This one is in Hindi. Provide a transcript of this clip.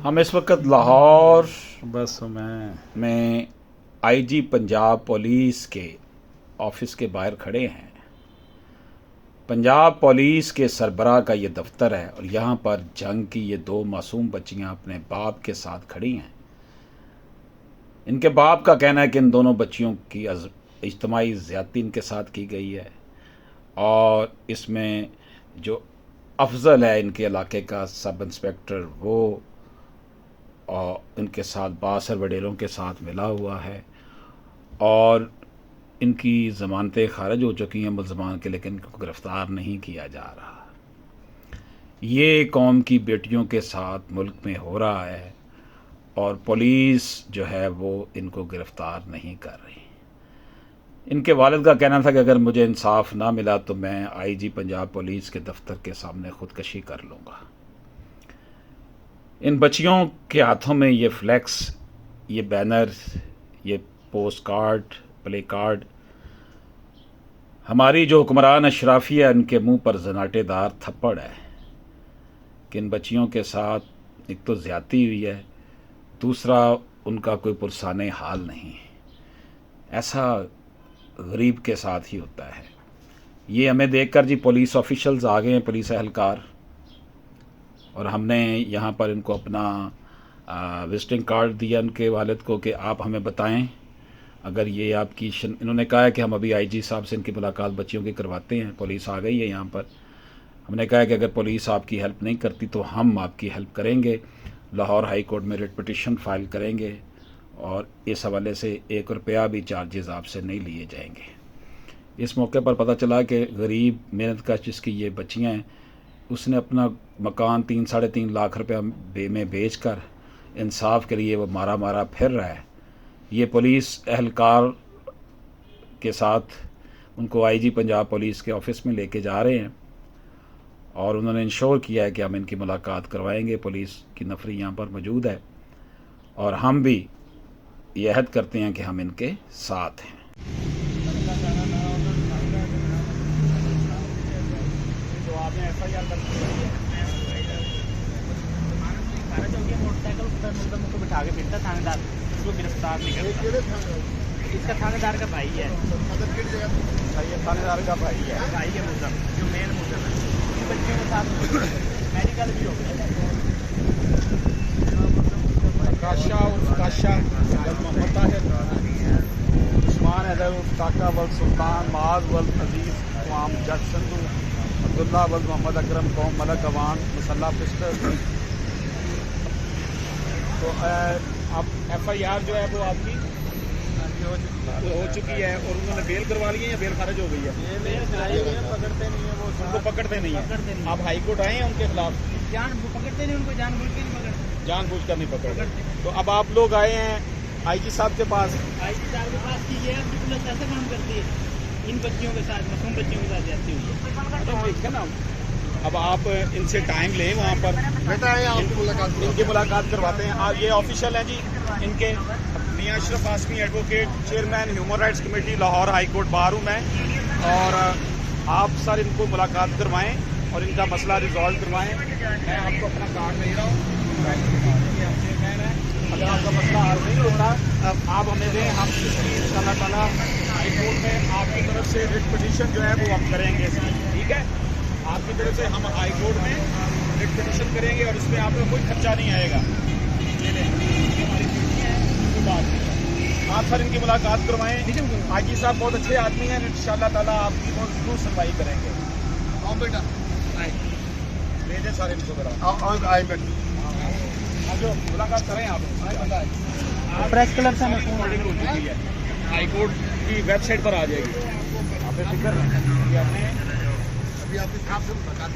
हम इस वक्त लाहौर बस में आईजी पंजाब पुलिस के ऑफिस के बाहर खड़े हैं। पंजाब पुलिस के सरबराह का ये दफ्तर है और यहाँ पर जंग की ये दो मासूम बच्चियाँ अपने बाप के साथ खड़ी हैं। इनके बाप का कहना है कि इन दोनों बच्चियों की इज्तिमाई ज़्यादती इनके साथ की गई है और इसमें जो अफजल है इनके इलाके का सब इंस्पेक्टर, वो और इनके साथ बासर वडेरों के साथ मिला हुआ है और इनकी ज़मानतें खारिज हो चुकी हैं मुल्ज़मान के, लेकिन इनको गिरफ़्तार नहीं किया जा रहा। ये कौम की बेटियों के साथ मुल्क में हो रहा है और पुलिस जो है वो इनको गिरफ़्तार नहीं कर रही। इनके वालिद का कहना था कि अगर मुझे इंसाफ ना मिला तो मैं आईजी पंजाब पुलिस के दफ्तर के सामने ख़ुदकशी कर लूँगा। इन बच्चियों के हाथों में ये फ्लैक्स, ये बैनर, ये पोस्ट कार्ड, प्ले कार्ड, हमारी जो हुक्मरान अशराफिया इनके मुंह पर जनाटेदार थप्पड़ है कि इन बच्चियों के साथ एक तो ज़्यादती हुई है, दूसरा उनका कोई पुरसाने हाल नहीं। ऐसा गरीब के साथ ही होता है। ये हमें देखकर जी पुलिस ऑफिशल्स आ गए हैं, पुलिस एहलकार, और हमने यहाँ पर इनको अपना विजिटिंग कार्ड दिया उनके वालिद को कि आप हमें बताएं अगर ये आपकी इन्होंने कहा है कि हम अभी आईजी साहब से इनकी मुलाकात बच्चियों की करवाते हैं। पुलिस आ गई है यहाँ पर। हमने कहा है कि अगर पुलिस आपकी हेल्प नहीं करती तो हम आपकी हेल्प करेंगे, लाहौर हाई कोर्ट में रिट पिटिशन फ़ाइल करेंगे और इस हवाले से ₹1 भी चार्जेस आपसे नहीं लिए जाएंगे। इस मौके पर पता चला कि गरीब मेहनत का जिसकी ये बच्चियाँ हैं, उसने अपना मकान 3-3.5 लाख रुपया में बेचकर इंसाफ के लिए वो मारा फिर रहा है। ये पुलिस एहलकार के साथ उनको आईजी पंजाब पुलिस के ऑफिस में लेके जा रहे हैं और उन्होंने इंश्योर किया है कि हम इनकी मुलाकात करवाएंगे। पुलिस की नफरी यहाँ पर मौजूद है और हम भी ये अहद करते हैं कि हम इनके साथ हैं। मोटरसाइकिल बिठा के फिरता थानेदार, उसको गिरफ्तार नहीं करता। इसका थानेदार का भाई है, थानेदार का भाई है मुजम, जो मेन मुजम है। इन बच्चों के साथ मेडिकल भी हो गया। काशा मोहम्मद ताहिर, उस्मान हैदर काका वल सुल्तान माज वल अजीज तमाम जज संधू अब्दुल्ला वल मोहम्मद अकरम कौम मलक अवान मुसल्ला पिस्टल। तो अब FIR जो है वो आपकी हो चुकी है और उन्होंने बेल करवा ली है या बेल खारिज हो गई है? पकड़ते नहीं है वो, उनको पकड़ते नहीं है। आप हाई कोर्ट आए हैं उनके खिलाफ? पकड़ते नहीं, उनको जानबूझ के नहीं पकड़ते, जानबूझ कर नहीं पकड़ते। तो अब आप लोग आए हैं आईजी साहब के पास। आईजी साहब के पास की ये पुलिस ऐसे काम करती है इन बच्चियों के साथ, मासूम बच्चियों के साथ जाती हुई है। तो ठीक है ना, अब आप इनसे टाइम लें, वहाँ पर इनकी मुलाकात करवाते हैं। ये ऑफिशियल हैं जी इनके, Mian Ashraf Asmi advocate, chairman human rights committee Lahore high court bar हूँ मैं, और आप सर इनको मुलाकात करवाएं और इनका मसला रिजॉल्व करवाएं। मैं आपको अपना कार्ड दे रहा हूँ, चेयरमैन है। अगर आपका मसला हल नहीं होता आप हमें दें, हम इसकी इंशाअल्लाह ताला हाई कोर्ट में आपकी तरफ से रिट पिटीशन जो है वो हम करेंगे इसकी, ठीक है? आपकी तरफ से हम हाई कोर्ट में रिट पिटीशन करेंगे और इसमें आपका कोई खर्चा नहीं आएगा। आप सर इनकी मुलाकात करवाएं। आईजी साहब बहुत अच्छे आदमी हैं, इंशाअल्लाह ताला आपकी बहुत जरूर सुनवाई करेंगे। बेटा भेजें सारे इनको जो मुलाकात करें आप प्रेस क्लब से रिकॉर्डिंग हो चुकी है, हाई कोर्ट की वेबसाइट पर आ जाएगी। आप फिक्र कि आपने अभी आपके साथ से मुलाकात